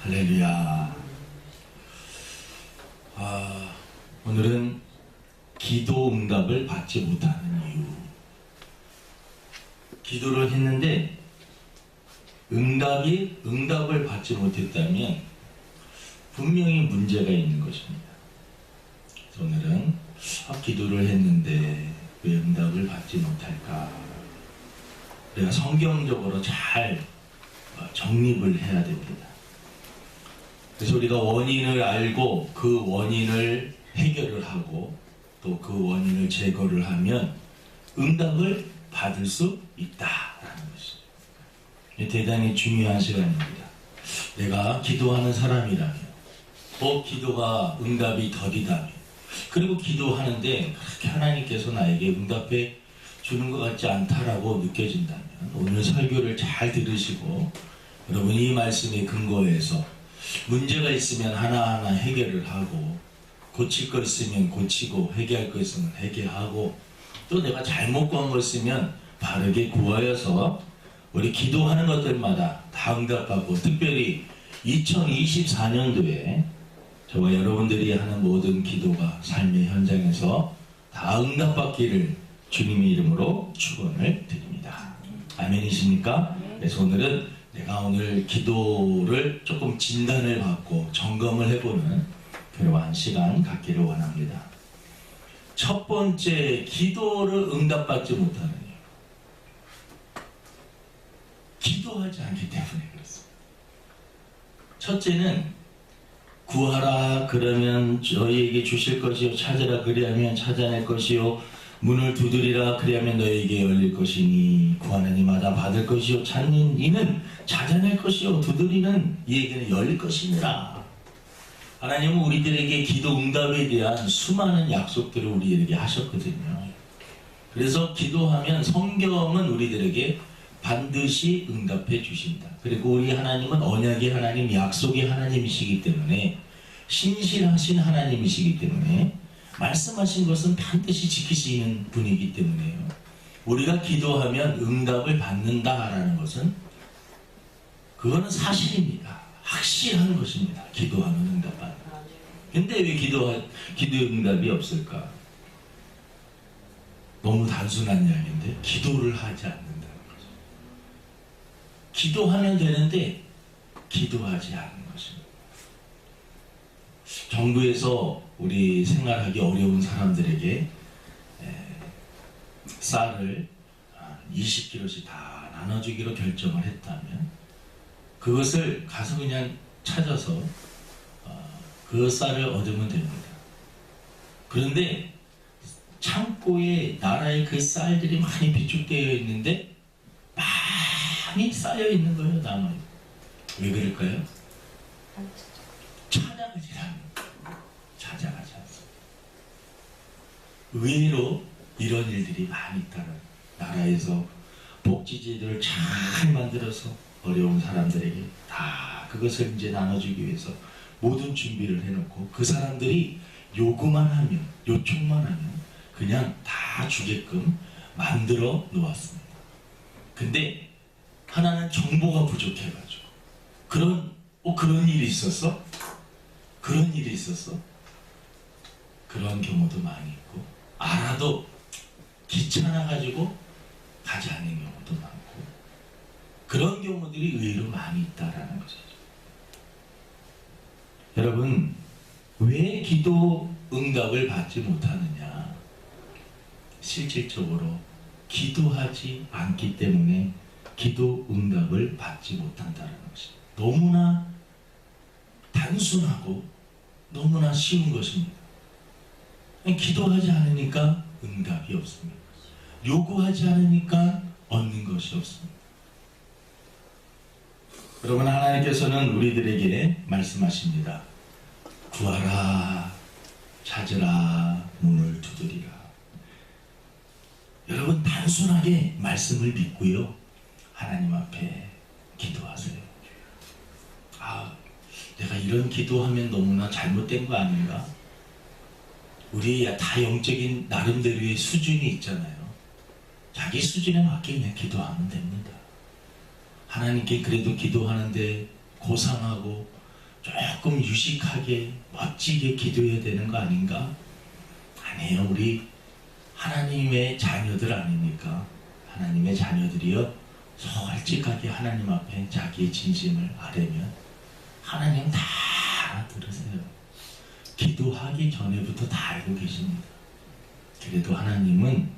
할렐루야. 오늘은 기도 응답을 받지 못하는 이유. 기도를 했는데 응답을 받지 못했다면 분명히 문제가 있는 것입니다. 그래서 오늘은 기도를 했는데 왜 응답을 받지 못할까? 우리가 성경적으로 잘 정립을 해야 됩니다. 그래서 우리가 원인을 알고 그 원인을 해결을 하고 또 그 원인을 제거를 하면 응답을 받을 수 있다라는 것이죠. 대단히 중요한 시간입니다. 내가 기도하는 사람이라면, 기도가 응답이 더디다면, 그리고 기도하는데 그렇게 하나님께서 나에게 응답해 주는 것 같지 않다라고 느껴진다면, 오늘 설교를 잘 들으시고 여러분 이 말씀의 근거에서 문제가 있으면 하나하나 해결을 하고, 고칠 거 있으면 고치고, 해결할 거 있으면 해결하고, 또 내가 잘못 구한 거 있으면 바르게 구하여서 우리 기도하는 것들마다 다 응답받고, 특별히 2024년도에 저와 여러분들이 하는 모든 기도가 삶의 현장에서 다 응답받기를 주님의 이름으로 축원을 드립니다. 아멘이십니까? 그래서 오늘은 내가 오늘 기도를 조금 진단을 받고 점검을 해보는 그러한 시간 갖기를 원합니다. 첫 번째, 기도를 응답받지 못하는 이유. 기도하지 않기 때문에 그렇습니다. 첫째는 구하라 그러면 저희에게 주실 것이요, 찾으라 그리하면 찾아낼 것이요, 문을 두드리라 그리하면 너희에게 열릴 것이니 구하는 이마다 받을 것이요, 찾는 이는 찾아낼 것이요, 두드리는 이에게는 열릴 것이니라. 하나님은 우리들에게 기도 응답에 대한 수많은 약속들을 우리에게 하셨거든요. 그래서 기도하면 성경은 우리들에게 반드시 응답해 주신다. 그리고 우리 하나님은 언약의 하나님, 약속의 하나님이시기 때문에, 신실하신 하나님이시기 때문에 말씀하신 것은 반드시 지키시는 분이기 때문에요. 우리가 기도하면 응답을 받는다라는 것은 그거는 사실입니다. 확실한 것입니다. 기도하면 응답받는다. 근데 왜 기도 응답이 없을까? 너무 단순한 이야기인데 기도를 하지 않는다는 거죠. 기도하면 되는데 기도하지 않는 것입니다. 정부에서 우리 생활하기 어려운 사람들에게 쌀을 20kg씩 다 나눠주기로 결정을 했다면, 그것을 가서 그냥 찾아서 그 쌀을 얻으면 됩니다. 그런데 창고에 나라의 그 쌀들이 많이 비축되어 있는데 많이 쌓여 있는 거예요. 남아요. 왜 그럴까요? 찾아가지 않습니다. 의외로 이런 일들이 많이 있다는, 나라에서 복지제도를 잘 만들어서 어려운 사람들에게 다 그것을 이제 나눠주기 위해서 모든 준비를 해놓고, 그 사람들이 요구만 하면, 요청만 하면 그냥 다 주게끔 만들어 놓았습니다. 근데 하나는 정보가 부족해가지고, 그런 일이 있었어? 그런 일이 있었어? 그런 경우도 많이 있고, 알아도 귀찮아가지고 가지 않는 경우도 많고, 그런 경우들이 의외로 많이 있다라는 것이죠. 여러분, 왜 기도 응답을 받지 못하느냐? 실질적으로 기도하지 않기 때문에 기도 응답을 받지 못한다는 것입니다. 너무나 단순하고 너무나 쉬운 것입니다. 기도하지 않으니까 응답이 없습니다. 요구하지 않으니까 얻는 것이 없습니다. 여러분, 하나님께서는 우리들에게 말씀하십니다. 구하라, 찾으라, 문을 두드리라. 여러분, 단순하게 말씀을 믿고요, 하나님 앞에 기도하세요. 내가 이런 기도하면 너무나 잘못된 거 아닌가? 우리의 다 영적인 나름대로의 수준이 있잖아요. 자기 수준에 맞게 그냥 기도하면 됩니다. 하나님께 그래도 기도하는데 고상하고 조금 유식하게 멋지게 기도해야 되는 거 아닌가? 아니에요. 우리 하나님의 자녀들 아닙니까? 하나님의 자녀들이요, 솔직하게 하나님 앞에 자기의 진심을 아뢰면 하나님 다 알아들으세요. 기도하기 전에부터 다 알고 계십니다. 그래도 하나님은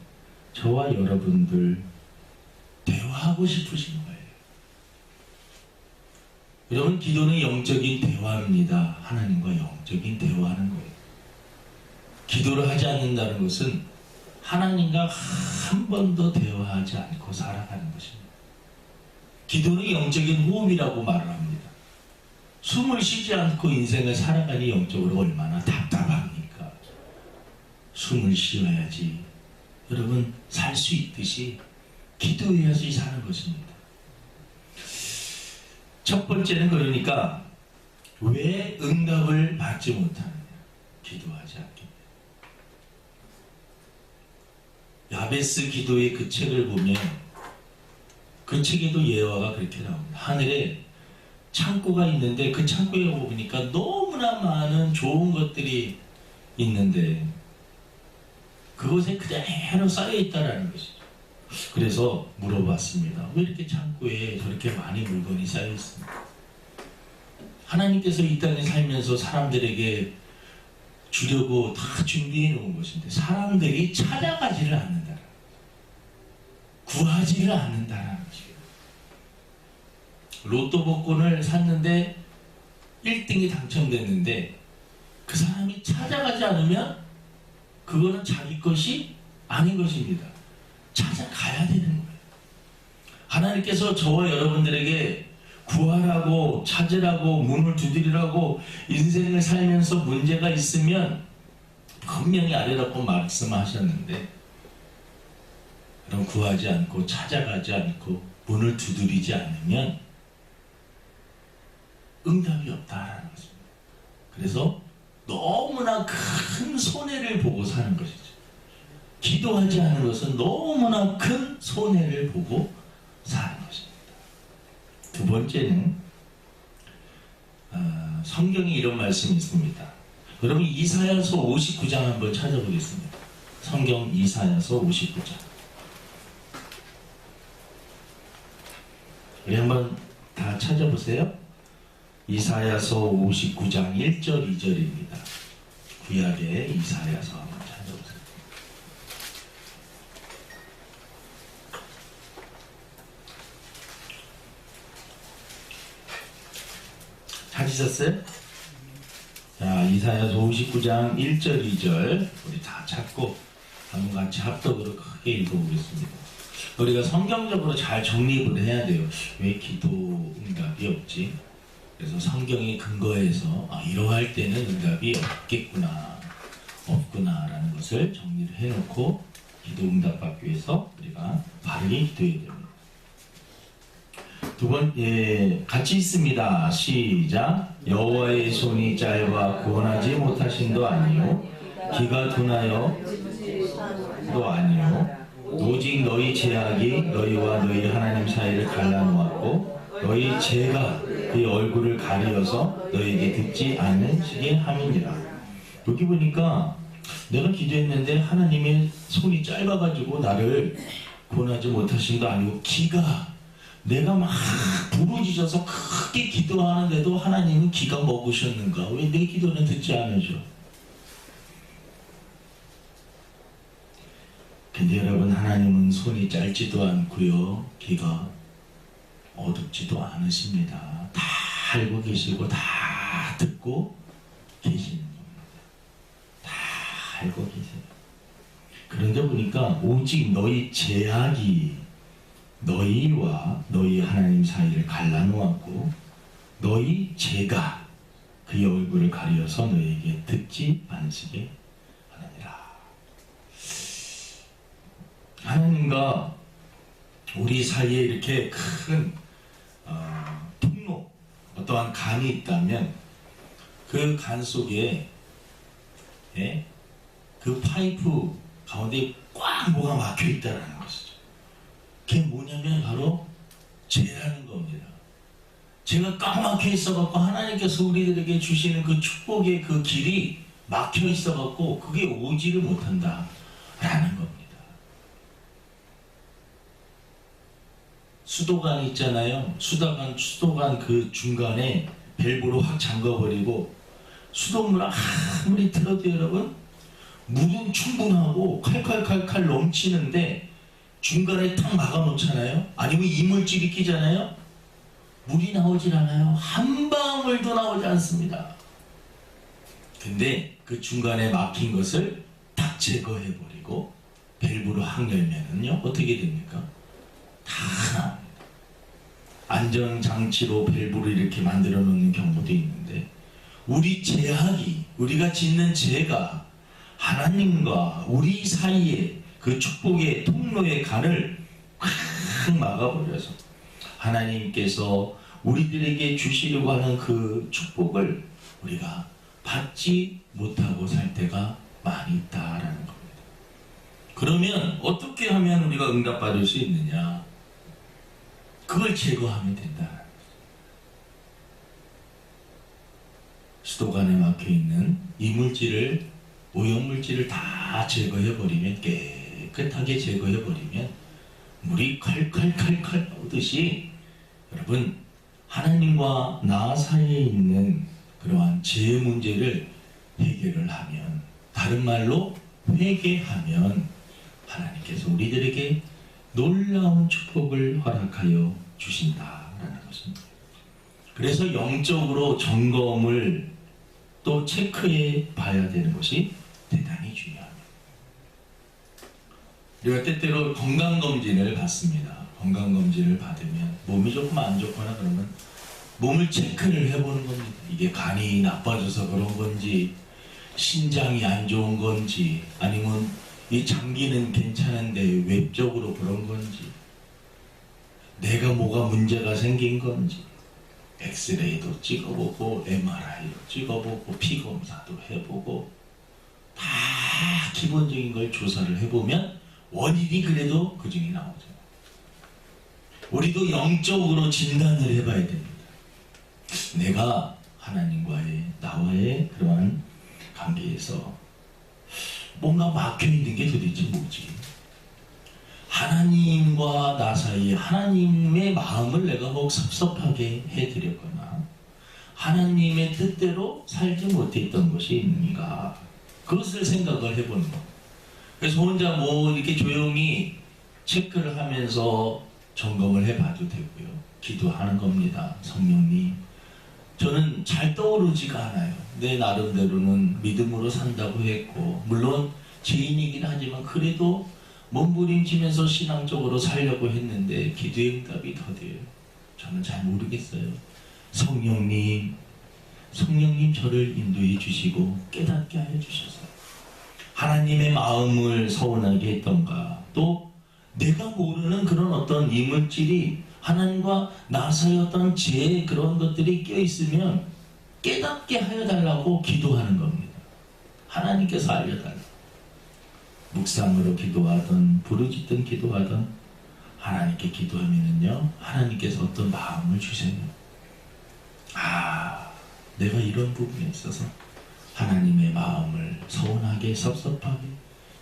저와 여러분들 대화하고 싶으신 거예요. 여러분, 기도는 영적인 대화입니다. 하나님과 영적인 대화하는 거예요. 기도를 하지 않는다는 것은 하나님과 한 번도 대화하지 않고 살아가는 것입니다. 기도는 영적인 호흡이라고 말을 합니다. 숨을 쉬지 않고 인생을 살아가니 영적으로 얼마나 답답합니까? 숨을 쉬어야지 여러분 살 수 있듯이 기도해야지 사는 것입니다. 첫 번째는 그러니까 왜 응답을 받지 못하느냐? 기도하지 않기. 야베스 기도의 그 책을 보면 그 책에도 예화가 그렇게 나옵니다. 하늘에 창고가 있는데 그 창고에 보니까 너무나 많은 좋은 것들이 있는데 그곳에 그대로 쌓여있다라는 것이죠. 그래서 물어봤습니다. 왜 이렇게 창고에 저렇게 많이 물건이 쌓여있습니까? 하나님께서 이 땅에 살면서 사람들에게 주려고 다 준비해 놓은 것인데 사람들이 찾아가지를 않는다, 구하지를 않는다라는 것이에요. 로또 복권을 샀는데 1등이 당첨됐는데 그 사람이 찾아가지 않으면 그거는 자기 것이 아닌 것입니다. 찾아가야 되는 거예요. 하나님께서 저와 여러분들에게 구하라고, 찾으라고, 문을 두드리라고 인생을 살면서 문제가 있으면 분명히 아래라고 말씀하셨는데, 그럼 구하지 않고 찾아가지 않고 문을 두드리지 않으면 응답이 없다라는 것입니다. 그래서 너무나 큰 손해를 보고 사는 것이죠. 기도하지 않는 것은 너무나 큰 손해를 보고 사는 것입니다. 두 번째는 성경에 이런 말씀이 있습니다. 여러분 이사야서 59장 한번 찾아보겠습니다. 성경 이사야서 59장. 우리 한번 다 찾아보세요. 이사야서 59장 1절 2절입니다. 구약의 이사야서 한번 찾아보세요. 찾으셨어요? 자, 이사야서 59장 1절 2절 우리 다 찾고 한번 같이 합독으로 크게 읽어보겠습니다. 우리가 성경적으로 잘 정립을 해야 돼요. 왜 기도 응답이 없지? 그래서 성경에 근거해서 이러할 때는 응답이 없구나 라는 것을 정리를 해놓고 기도 응답 받기 위해서 우리가 바르게 기도해야 됩니다. 두 번째 같이 있습니다. 시작. 여호와의 손이 짧아 구원하지 못하신도 아니요 기가 둔하여도 아니요 오직 너희 죄악이 너희와 너희 하나님 사이를 갈라놓았고 너희 죄가 그의 얼굴을 가리어서 너희에게 듣지 않으시게 함이니라. 여기 보니까 내가 기도했는데 하나님의 손이 짧아가지고 나를 구원하지 못하신도 아니고 기가, 내가 막 부르짖어서 크게 기도하는데도 하나님은 기가 먹으셨는가? 왜 내 기도는 듣지 않으셔? 근데 여러분, 하나님은 손이 짧지도 않고요 기가 어둡지도 않으십니다. 다 알고 계시고 다 듣고 계시는 겁니다. 다 알고 계세요. 그런데 보니까 오직 너희 죄악이 너희와 너희 하나님 사이를 갈라놓았고 너희 죄가 그의 얼굴을 가려서 너희에게 듣지 않으시게 하느니라. 하나님과 우리 사이에 이렇게 큰 통로, 어떠한 간이 있다면 그 간 속에 그 파이프 가운데 꽉 뭐가 막혀 있다는 것이죠. 그게 뭐냐면 바로 죄라는 겁니다. 제가 까맣게 있어갖고 하나님께서 우리들에게 주시는 그 축복의 그 길이 막혀 있어갖고 그게 오지를 못한다 라는 겁니다. 수도관 있잖아요. 수도관 그 중간에 밸브로 확 잠가버리고 수돗물 아무리 틀어도 여러분 물은 충분하고 칼칼칼칼 넘치는데 중간에 탁 막아놓잖아요. 아니면 이물질이 끼잖아요. 물이 나오질 않아요. 한 방울도 나오지 않습니다. 근데 그 중간에 막힌 것을 딱 제거해버리고 밸브로 확 열면은요 어떻게 됩니까? 다 나옵니다. 안전장치로 밸브를 이렇게 만들어 놓는 경우도 있는데 우리 죄악이 우리가 짓는 죄가 하나님과 우리 사이에 그 축복의 통로의 간을 꽉 막아버려서 하나님께서 우리들에게 주시려고 하는 그 축복을 우리가 받지 못하고 살 때가 많이 있다라는 겁니다. 그러면 어떻게 하면 우리가 응답받을 수 있느냐? 그걸 제거하면 된다. 수도관에 막혀있는 이물질을 오염물질을 다 제거해버리면 깨끗하게 제거해버리면 물이 칼칼칼칼 나오듯이 여러분 하나님과 나 사이에 있는 그러한 죄 문제를 해결을 하면 다른 말로 회개하면 하나님께서 우리들에게 놀라운 축복을 허락하여 주신다라는 것입니다. 그래서 영적으로 점검을 또 체크해 봐야 되는 것이 대단히 중요합니다. 우리가 때때로 건강검진을 받습니다. 건강검진을 받으면 몸이 조금 안 좋거나 그러면 몸을 체크를 해보는 겁니다. 이게 간이 나빠져서 그런 건지 신장이 안 좋은 건지 아니면 이 장기는 괜찮은데 외적으로 그런 건지 내가 뭐가 문제가 생긴 건지 엑스레이도 찍어보고 MRI도 찍어보고 피검사도 해보고 다 기본적인 걸 조사를 해보면 원인이 그래도 그 중에 나오죠. 우리도 영적으로 진단을 해봐야 됩니다. 내가 하나님과의 나와의 그러한 관계에서 뭔가 막혀있는 게 도대체 뭐지? 하나님과 나 사이에 하나님의 마음을 내가 뭐 섭섭하게 해드렸거나 하나님의 뜻대로 살지 못했던 것이 있는가? 그것을 생각을 해보는 겁니다. 그래서 혼자 뭐 이렇게 조용히 체크를 하면서 점검을 해봐도 되고요. 기도하는 겁니다. 성령님, 저는 잘 떠오르지가 않아요. 내 나름대로는 믿음으로 산다고 했고 물론 죄인이긴 하지만 그래도 몸부림치면서 신앙적으로 살려고 했는데 기도의 응답이 더뎌요. 저는 잘 모르겠어요. 성령님 저를 인도해 주시고 깨닫게 하여 주셔서 하나님의 마음을 서운하게 했던가 또 내가 모르는 그런 어떤 이물질이 하나님과 나 사이 어떤 죄 그런 것들이 껴있으면 깨닫게 하여 달라고 기도하는 겁니다. 하나님께서 알려달라고. 묵상으로 기도하든 부르짖든 기도하든 하나님께 기도하면은요 하나님께서 어떤 마음을 주세요. 내가 이런 부분에 있어서 하나님의 마음을 서운하게 섭섭하게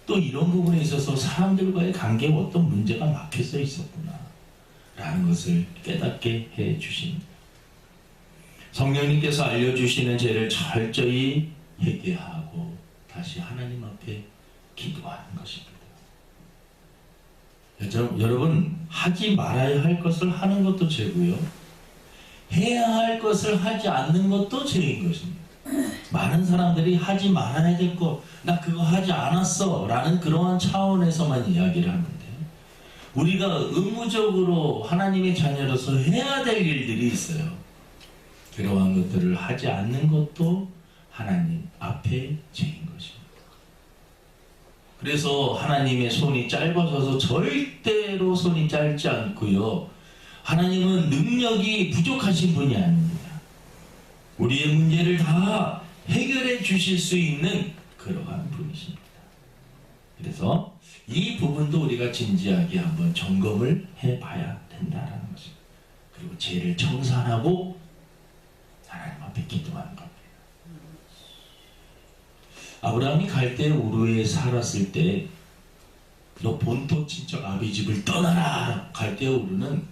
또 이런 부분에 있어서 사람들과의 관계에 어떤 문제가 막혀서 있었구나 라는 것을 깨닫게 해 주십니다. 성령님께서 알려주시는 죄를 철저히 회개하고 다시 하나님 앞에 기도하는 것입니다. 여러분 하지 말아야 할 것을 하는 것도 죄고요. 해야 할 것을 하지 않는 것도 죄인 것입니다. 많은 사람들이 하지 말아야 될 것, 나 그거 하지 않았어 라는 그러한 차원에서만 이야기를 하는데 우리가 의무적으로 하나님의 자녀로서 해야 될 일들이 있어요. 그러한 것들을 하지 않는 것도 하나님 앞에 죄인 것입니다. 그래서 하나님의 손이 짧아져서 절대로 손이 짧지 않고요. 하나님은 능력이 부족하신 분이 아닙니다. 우리의 문제를 다 해결해 주실 수 있는 그러한 분이십니다. 그래서 이 부분도 우리가 진지하게 한번 점검을 해봐야 된다는 것입니다. 그리고 죄를 청산하고 하나님 앞에 기도하는 겁니다. 아브라함이 갈대 우르에 살았을 때 너 본토 친척 아비 집을 떠나라. 갈대 우르는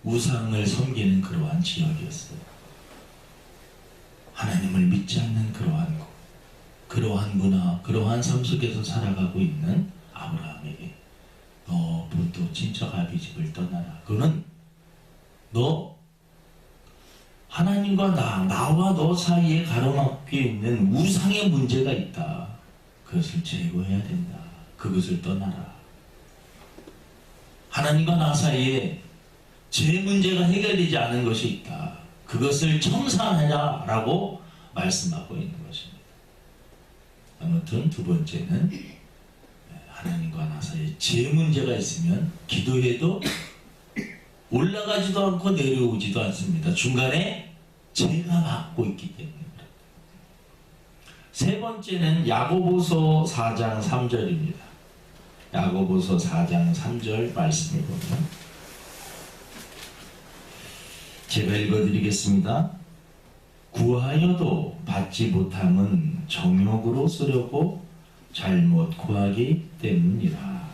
우상을 섬기는 그러한 지역이었어요. 하나님을 믿지 않는 그러한 곳, 그러한 문화, 그러한 삶 속에서 살아가고 있는 아브라함에게 너 본토 친척 아비 집을 떠나라. 그거는 너 하나님과 나와 너 사이에 가로막혀 있는 우상의 문제가 있다. 그것을 제거해야 된다. 그것을 떠나라. 하나님과 나 사이에 죄 문제가 해결되지 않은 것이 있다. 그것을 청산하라 라고 말씀하고 있는 것입니다. 아무튼 두 번째는 하나님과 나 사이에 죄 문제가 있으면 기도해도 올라가지도 않고 내려오지도 않습니다. 중간에 죄가 막고 있기 때문입니다. 세 번째는 야고보서 4장 3절입니다. 야고보서 4장 3절 말씀을 보면 제가 읽어드리겠습니다. 구하여도 받지 못함은 정욕으로 쓰려고 잘못 구하기 때문이라.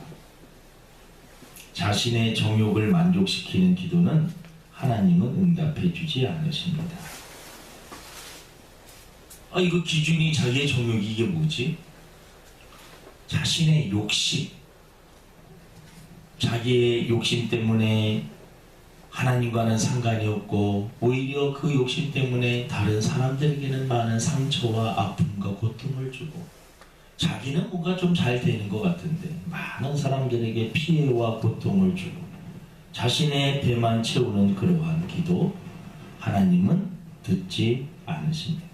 자신의 정욕을 만족시키는 기도는 하나님은 응답해 주지 않으십니다. 이거 기준이 자기의 정욕이 이게 뭐지? 자신의 욕심, 자기의 욕심 때문에 하나님과는 상관이 없고 오히려 그 욕심 때문에 다른 사람들에게는 많은 상처와 아픔과 고통을 주고 자기는 뭔가 좀 잘 되는 것 같은데 많은 사람들에게 피해와 고통을 주고 자신의 배만 채우는 그러한 기도 하나님은 듣지 않으십니다.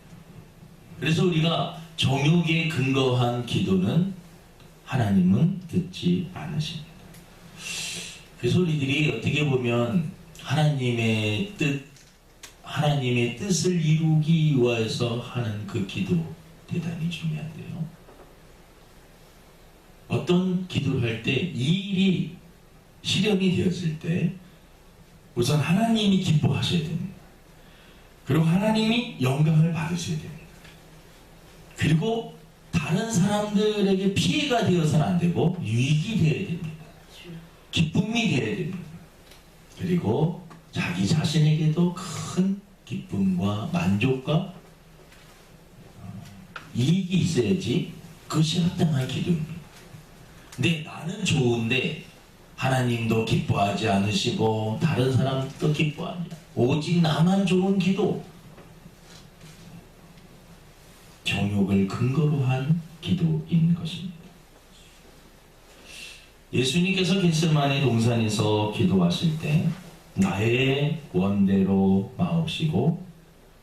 그래서 우리가 정욕에 근거한 기도는 하나님은 듣지 않으십니다. 그래서 우리들이 어떻게 보면 하나님의 뜻을 이루기 위해서 하는 그 기도 대단히 중요한데요. 어떤 기도를 할 때 이 일이 실현이 되었을 때 우선 하나님이 기뻐하셔야 됩니다. 그리고 하나님이 영광을 받으셔야 됩니다. 그리고 다른 사람들에게 피해가 되어서는 안 되고 유익이 되어야 됩니다. 기쁨이 되어야 됩니다. 그리고 자기 자신에게도 큰 기쁨과 만족과 이익이 있어야지 그것이 합당한 기도입니다. 근데 나는 좋은데 하나님도 기뻐하지 않으시고 다른 사람도 기뻐하지 않으시고 오직 나만 좋은 기도, 정욕을 근거로 한 기도인 것입니다. 예수님께서 겟세마네 동산에서 기도하실 때 나의 원대로 마옵시고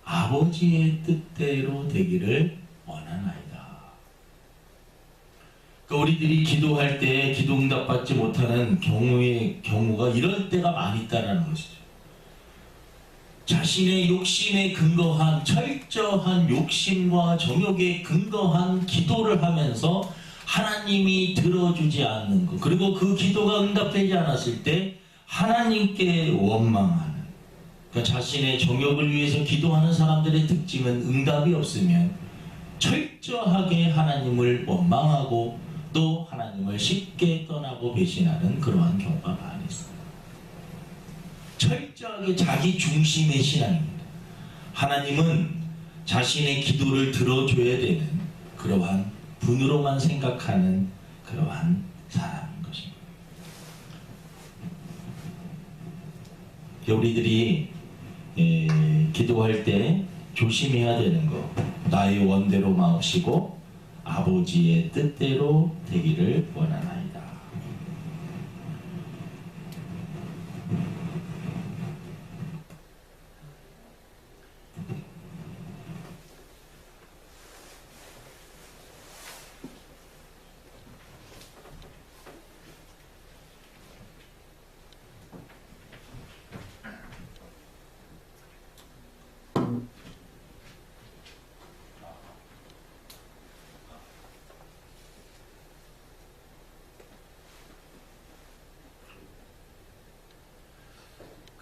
아버지의 뜻대로 되기를 원하나이다. 그러니까 우리들이 기도할 때 기도 응답받지 못하는 경우가 이럴 때가 많이 있다는 것이죠. 자신의 욕심에 근거한 철저한 욕심과 정욕에 근거한 기도를 하면서 하나님이 들어주지 않는 것, 그리고 그 기도가 응답되지 않았을 때 하나님께 원망하는, 그러니까 자신의 정욕을 위해서 기도하는 사람들의 특징은 응답이 없으면 철저하게 하나님을 원망하고 또 하나님을 쉽게 떠나고 배신하는 그러한 경우가 많이 있습니다. 철저하게 자기 중심의 신앙입니다. 하나님은 자신의 기도를 들어줘야 되는 그러한 분으로만 생각하는 그러한 사람인 것입니다. 우리들이 기도할 때 조심해야 되는 것, 나의 원대로 마옵시고 아버지의 뜻대로 되기를 원하나이다.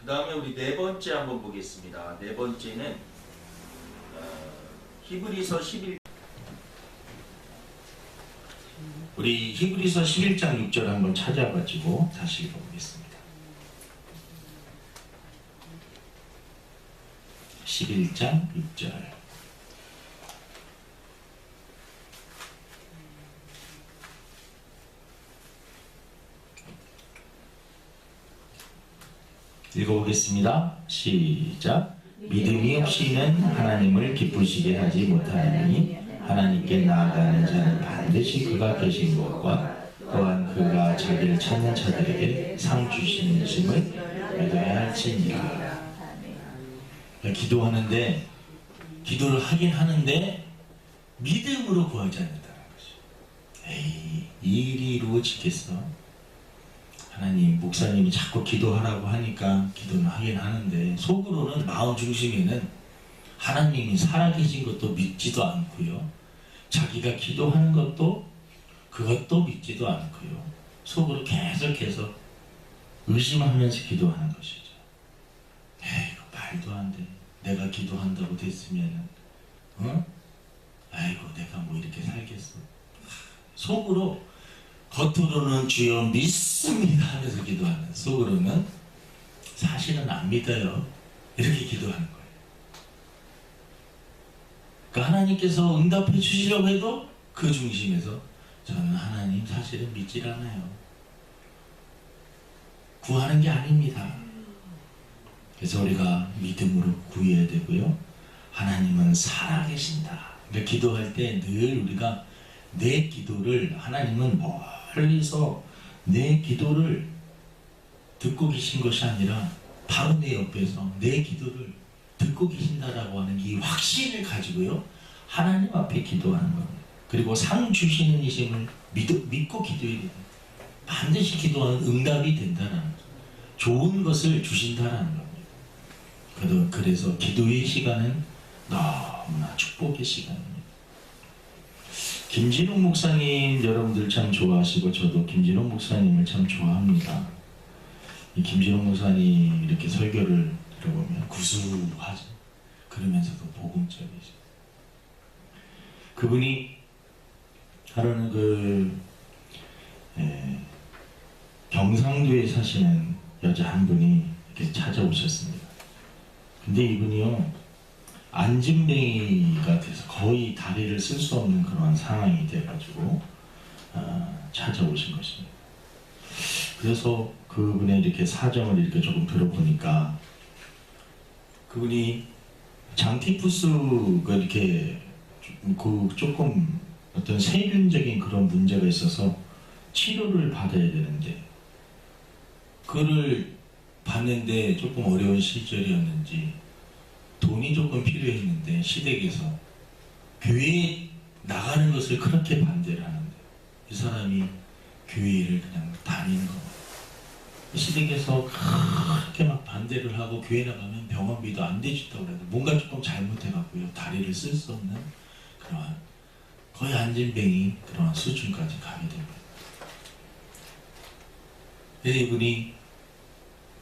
그 다음에 우리 네 번째 한번 보겠습니다. 네 번째는 히브리서 11. 우리 히브리서 11장 6절 한번 찾아가지고 다시 읽어보겠습니다. 11장 6절. 읽어보겠습니다. 시작. 믿음이 없이는 하나님을 기쁘시게 하지 못하니 하나님께 나아가는 자는 반드시 그가 계신 것과 또한 그가 자기를 찾는 자들에게 상 주시는 것임을 믿어야 할지니라. 기도하는데 기도를 하긴 하는데 믿음으로 구하지 않는다는 것이. 에이, 이 일이 이루어지겠어? 하나님, 목사님이 자꾸 기도하라고 하니까 기도는 하긴 하는데 속으로는 마음 중심에는 하나님이 살아계신 것도 믿지도 않고요, 자기가 기도하는 것도 그것도 믿지도 않고요, 속으로 계속해서 의심하면서 기도하는 것이죠. 에이, 이거 말도 안 돼. 내가 기도한다고 됐으면은 아이고 내가 뭐 이렇게 살겠어. 속으로, 겉으로는 주여 믿습니다 하면서 기도하는, 속으로는 사실은 안 믿어요 이렇게 기도하는 거예요. 그러니까 하나님께서 응답해 주시려고 해도 그 중심에서 저는 하나님 사실은 믿질 않아요. 구하는 게 아닙니다. 그래서 우리가 믿음으로 구해야 되고요, 하나님은 살아계신다. 그러니까 기도할 때 늘 우리가 내 기도를, 하나님은 멀리서 내 기도를 듣고 계신 것이 아니라 바로 내 옆에서 내 기도를 듣고 계신다라고 하는 이 확신을 가지고요, 하나님 앞에 기도하는 겁니다. 그리고 상 주시는 이심을 믿고 기도해야 됩니다. 반드시 기도하는 응답이 된다라는 거죠. 좋은 것을 주신다라는 겁니다. 그래서 기도의 시간은 너무나 축복의 시간입니다. 김진욱 목사님 여러분들 참 좋아하시고 저도 김진욱 목사님을 참 좋아합니다. 이 김진욱 목사님 이렇게 설교를 들어보면 구수하죠. 그러면서도 복음적이죠. 그분이 하루는 경상도에 사시는 여자 한 분이 이렇게 찾아오셨습니다. 근데 이분이요, 안진뱅이가 돼서 거의 다리를 쓸 수 없는 그런 상황이 돼가지고 찾아오신 것입니다. 그래서 그분의 이렇게 사정을 이렇게 조금 들어보니까 그분이 장티푸스가 이렇게 조금 어떤 세균적인 그런 문제가 있어서 치료를 받아야 되는데, 그를 받는데 조금 어려운 시절이었는지 돈이 조금 필요했는데 시댁에서 교회에 나가는 것을 그렇게 반대를 하는데 이 사람이 교회를 그냥 다니는 겁니다. 시댁에서 그렇게 막 반대를 하고 교회 나가면 병원비도 안 대준다고 그래도 뭔가 조금 잘못해갖고요, 다리를 쓸 수 없는 그러한 거의 안진뱅이 그런 수준까지 가게 됩니다. 그래서 이분이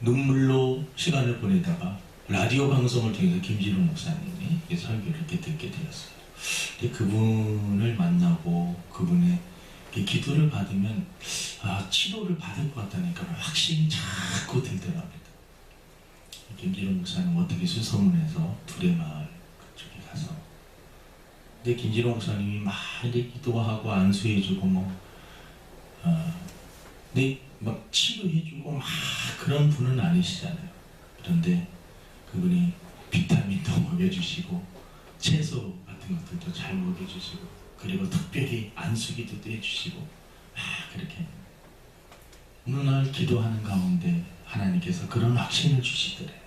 눈물로 시간을 보내다가 라디오 방송을 통해서 김진욱 목사님이 설교를 이렇게 듣게 되었어요. 근데 그분을 만나고 그분의 기도를 받으면 치료를 받을 것 같다니까 확신이 자꾸 들더랍니다. 김진욱 목사님 어떻게 수소문해서 두레마을 그쪽에 가서, 근데 김진욱 목사님이 막 이렇게 기도하고 안수해주고 근데 막 치료해주고 막 그런 분은 아니시잖아요. 그런데 그분이 비타민도 먹여주시고 채소 같은 것들도 잘 먹여주시고, 그리고 특별히 안수기도 해주시고 그렇게 어느 날 기도하는 가운데 하나님께서 그런 확신을 주시더래요.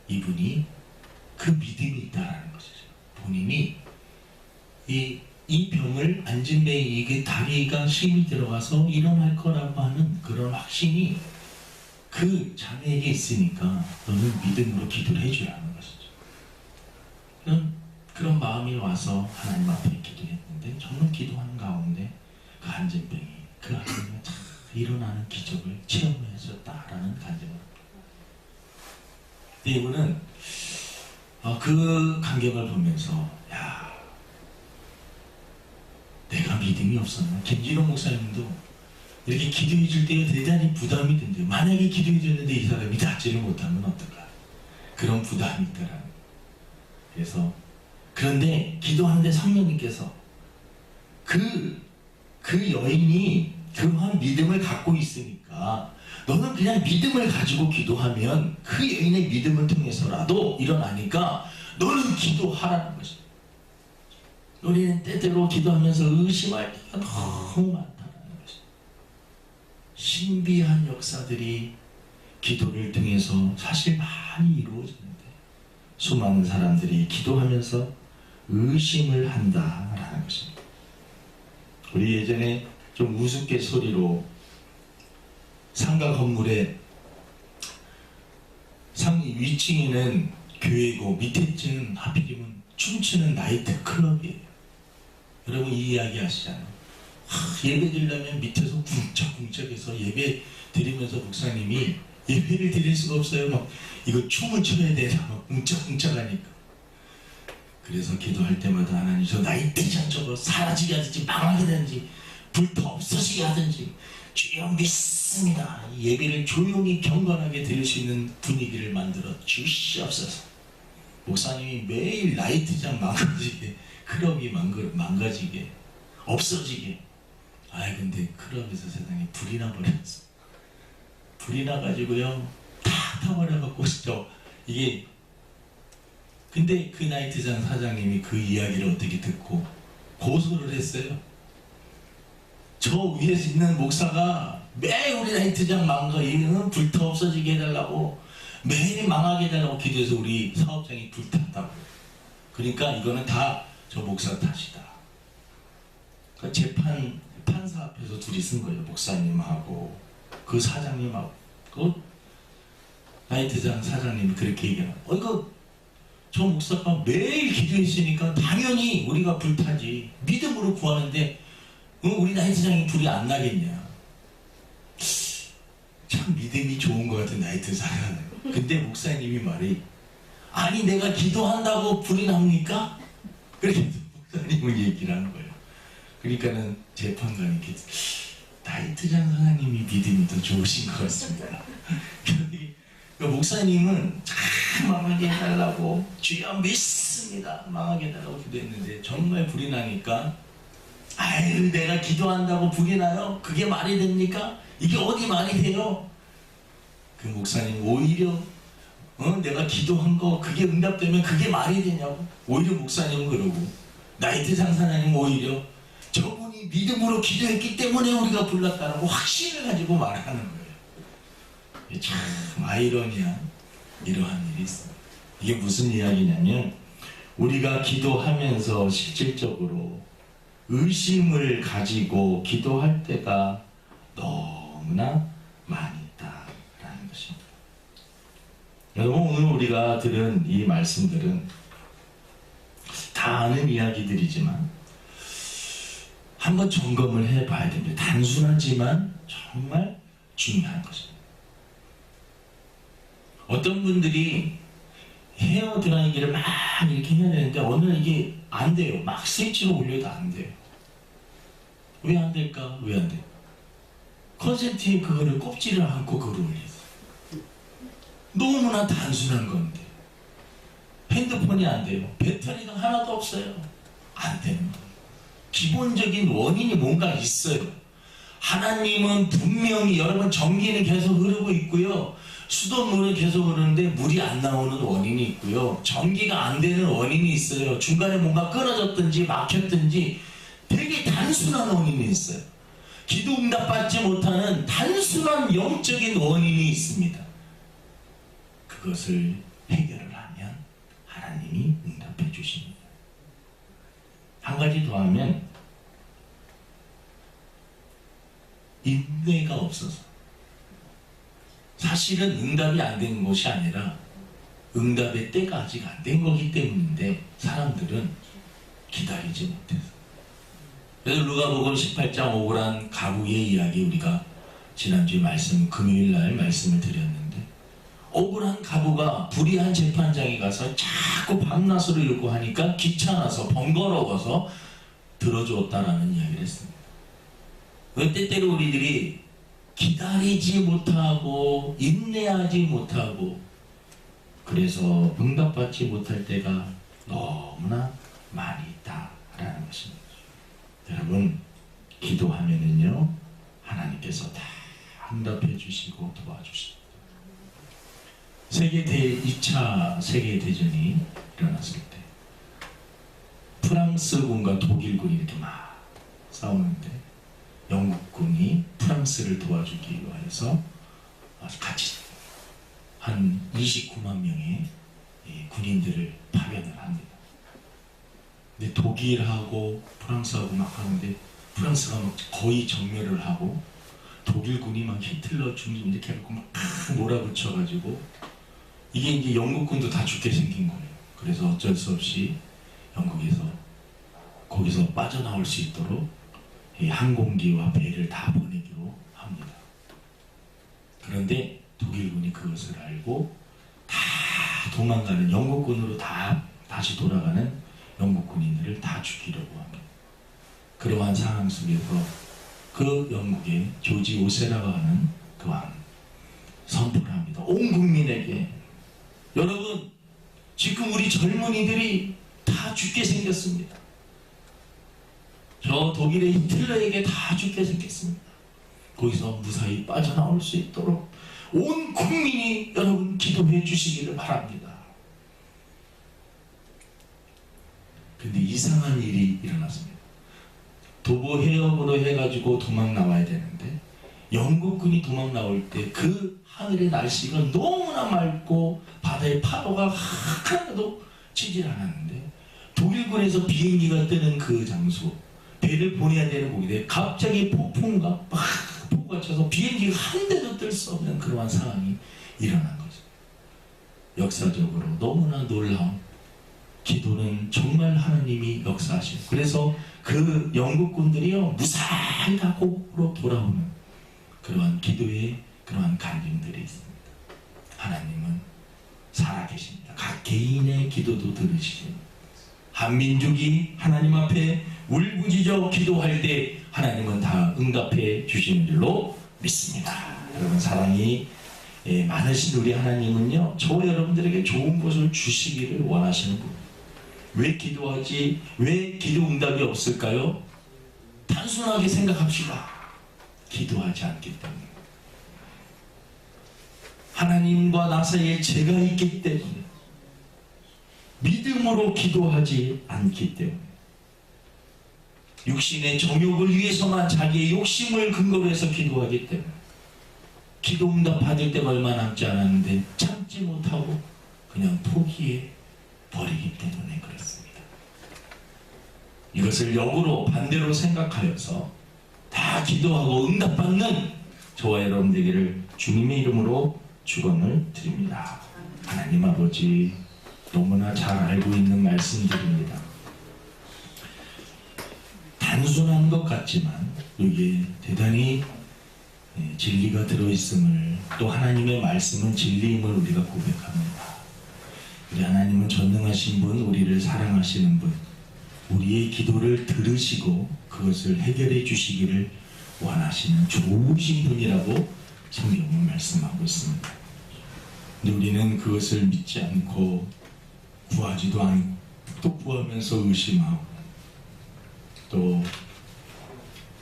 이분이 그 믿음이 있다라는 것이죠. 본인이 이 병을 안진뱅이 이게 다리가 힘이 들어가서 일어날 거라고 하는 그런 확신이 그 자매에게 있으니까 너는 믿음으로 기도를 해주라는 것이죠. 그런 마음이 와서 하나님 앞에 기도했는데 정말 기도하는 가운데 그 안진뱅이 그 아이가 다 일어나는 기적을 체험했었다라는 간증을 합니다. 근데 이분은 그 간격을 보면서 야, 내가 믿음이 없었나? 김진호 목사님도 이렇게 기도해 줄 때가 대단히 부담이 된대요. 만약에 기도해 줬는데 이 사람이 낫지를 못하면 어떨까? 그런 부담이 있더라고요. 그래서 그런데 기도하는데 성령님께서 그 여인이 그러한 믿음을 갖고 있으니까 너는 그냥 믿음을 가지고 기도하면 그 여인의 믿음을 통해서라도 일어나니까 너는 기도하라는 것이죠. 우리는 때때로 기도하면서 의심할 때가 너무 많다는 것이죠. 신비한 역사들이 기도를 통해서 사실 많이 이루어지는데 수많은 사람들이 기도하면서 의심을 한다라는 것입니다. 우리 예전에 좀 우스갯소리로 상가 건물에 위층에는 교회고 밑에 층은 하필이면 춤추는 나이트 클럽이에요. 여러분 이 이야기 아시잖아요. 예배 드리려면 밑에서 쿵짝쿵짝해서 예배 드리면서 목사님이 예배를 드릴 수가 없어요. 막 이거 춤을 춰야 되나 막 쿵짝쿵짝하니까. 그래서 기도할 때마다 하나님 저 나이트장 저거 사라지게 하든지 망하게 하든지 불터 없어지게 하든지 주여 믿습니다. 예배를 조용히 경건하게 드릴 수 있는 분위기를 만들어 주시옵소서. 목사님이 매일 나이트장 망가지게, 클럽이 망가지게, 없어지게. 근데 클럽에서 세상에 불이 나버렸어. 불이 나가지고요 다 타버려갖고 이게 근데 그 나이트장 사장님이 그 이야기를 어떻게 듣고 고소를 했어요. 저 위에 있는 목사가 매일 우리 나이트장 이거는 불타 없어지게 해달라고 매일 망하게 해달라고 기도해서 우리 사업장이 불탔다고. 그러니까 이거는 다 저 목사 탓이다. 그러니까 판사 앞에서 둘이 쓴 거예요. 목사님하고 그 사장님하고 그 나이트장 사장님이 그렇게 얘기하고 이거 저 목사가 매일 기도했으니까 당연히 우리가 불타지. 믿음으로 구하는데 우리 나이트장이 불이 안 나겠냐. 참 믿음이 좋은 것 같은 나이트 사장. 근데 목사님이 말이 아니 내가 기도한다고 불이 납니까? 그렇게 목사님은 얘기를 하는 거예요. 그러니까는 재판관이 나이트장 사장님이 믿음이 더 좋으신 것 같습니다. 그러니까 목사님은 참 망하게 해달라고 주여 믿습니다. 망하게 해달라고 기도했는데 정말 불이 나니까 아유 내가 기도한다고 불이 나요? 그게 말이 됩니까? 이게 어디 말이 돼요? 그 목사님 오히려 내가 기도한 거 그게 응답되면 그게 말이 되냐고. 오히려 목사님은 그러고 나이트장 사장님은 오히려 저분이 믿음으로 기도했기 때문에 우리가 불났다라고 확신을 가지고 말하는 거예요. 참 아이러니한 이러한 일이 있습니다. 이게 무슨 이야기냐면 우리가 기도하면서 실질적으로 의심을 가지고 기도할 때가 너무나 많이 있다라는 것입니다. 여러분 오늘 우리가 들은 이 말씀들은 다 아는 이야기들이지만 한번 점검을 해봐야 됩니다. 단순하지만 정말 중요한 것입니다. 어떤 분들이 헤어 드라이기를 막 이렇게 해야 되는데 오늘 이게 안 돼요. 막 스위치로 올려도 안 돼요. 왜 안 될까? 왜 안 돼요? 컨센트에 그거를 꼽지를 않고 그걸 올려서 너무나 단순한 건데 핸드폰이 안 돼요. 배터리가 하나도 없어요. 안 되는 거예요. 기본적인 원인이 뭔가 있어요. 하나님은 분명히 여러분 전기는 계속 흐르고 있고요. 수돗물은 계속 흐르는데 물이 안 나오는 원인이 있고요. 전기가 안 되는 원인이 있어요. 중간에 뭔가 끊어졌든지 막혔든지 되게 단순한 원인이 있어요. 기도 응답받지 못하는 단순한 영적인 원인이 있습니다. 그것을 해결을 하면 하나님이 응답해 주십니다. 한 가지 더 하면 인내가 없어서 사실은 응답이 안 된 것이 아니라 응답의 때가 아직 안 된 거기 때문인데 사람들은 기다리지 못해서. 그래서 누가복음 18장 억울한 가구의 이야기 우리가 지난주에 금요일날 말씀을 드렸는데 억울한 가부가 불의한 재판장에 가서 자꾸 밤낮으로 읽고 하니까 귀찮아서 번거로워서 들어주었다라는 이야기를 했습니다. 왜 때때로 우리들이 기다리지 못하고 인내하지 못하고 그래서 응답받지 못할 때가 너무나 많이 있다라는 것입니다. 여러분, 기도하면은요 하나님께서 다 응답해 주시고 도와주십니다. 2차 세계대전이 일어났을 때 프랑스군과 독일군이 이렇게 막 싸우는데 영국군이 프랑스를 도와주기 위해서 같이 한 29만 명의 군인들을 파견을 합니다. 근데 독일하고 프랑스하고 막 하는데 프랑스가 막 거의 정멸을 하고 독일군이 막 히틀러 중심 이렇게 해갖고 막 몰아붙여가지고 이게 이제 영국군도 다 죽게 생긴 거예요. 그래서 어쩔 수 없이 영국에서 거기서 빠져나올 수 있도록 이 항공기와 배를 다 보내기로 합니다. 그런데 독일군이 그것을 알고 다 도망가는 영국군으로 다시 돌아가는 영국 군인들을 다 죽이려고 합니다. 그러한 상황 속에서 그 영국의 조지 오세라가 하는 그 왕 선포를 합니다. 온 국민에게 여러분, 지금 우리 젊은이들이 다 죽게 생겼습니다. 저 독일의 히틀러에게 다 죽게 생겼습니다. 거기서 무사히 빠져나올 수 있도록 온 국민이 여러분 기도해 주시기를 바랍니다. 근데 이상한 일이 일어났습니다. 도보 해역으로 해가지고 도망 나와야 되는데 영국군이 도망 나올 때 그 하늘의 날씨가 너무나 맑고 바다의 파도가 하나도 치질 않았는데 독일군에서 비행기가 뜨는 그 장소 배를 보내야 되는 곳인데 갑자기 폭풍과 폭우가 쳐서 비행기가 한 대도 뜰 수 없는 그러한 상황이 일어난 거죠. 역사적으로 너무나 놀라운 기도는 정말 하나님이 역사하시고 그래서 그 영국군들이요 무사히 가곡으로 돌아오는 그러한 기도의 그러한 간증들이 있습니다. 하나님은 살아계십니다. 각 개인의 기도도 들으시고 한민족이 하나님 앞에 울부짖어 기도할 때 하나님은 다 응답해 주시는 줄로 믿습니다. 여러분, 사랑이 많으신 우리 하나님은요 저와 여러분들에게 좋은 것을 주시기를 원하시는 분. 왜 기도하지? 왜 기도 응답이 없을까요? 단순하게 생각합시다. 기도하지 않기 때문에. 하나님과 나 사이에 죄가 있기 때문에. 믿음으로 기도하지 않기 때문에. 육신의 정욕을 위해서만 자기의 욕심을 근거로 해서 기도하기 때문에. 기도 응답 받을 때가 얼마 남지 않았는데 참지 못하고 그냥 포기해 버리기 때문에 그렇습니다. 이것을 역으로 반대로 생각하여서 다 기도하고 응답받는 저와 여러분 되기를 주님의 이름으로 축원을 드립니다. 하나님 아버지, 너무나 잘 알고 있는 말씀드립니다. 단순한 것 같지만 여기에 대단히 진리가 들어있음을, 또 하나님의 말씀은 진리임을 우리가 고백합니다. 우리 하나님은 전능하신 분, 우리를 사랑하시는 분, 우리의 기도를 들으시고 그것을 해결해 주시기를 원하시는 좋으신 분이라고 성경은 말씀하고 있습니다. 근데 우리는 그것을 믿지 않고 구하지도 않고 또 구하면서 의심하고 또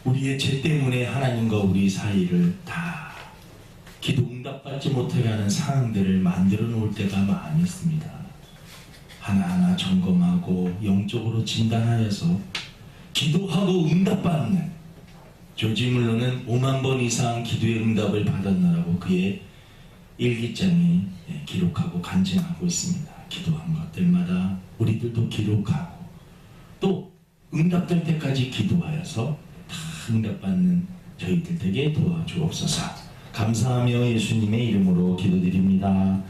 우리의 죄 때문에 하나님과 우리 사이를 다 기도 응답받지 못하게 하는 상황들을 만들어 놓을 때가 많이 있습니다. 하나하나 점검하고 영적으로 진단하여서 기도하고 응답받는, 조지 물러는 5만 번 이상 기도의 응답을 받았느라고 그의 일기장에 기록하고 간증하고 있습니다. 기도한 것들마다 우리들도 기록하고 또 응답될 때까지 기도하여서 다 응답받는 저희들 되게 도와주옵소서. 감사하며 예수님의 이름으로 기도드립니다.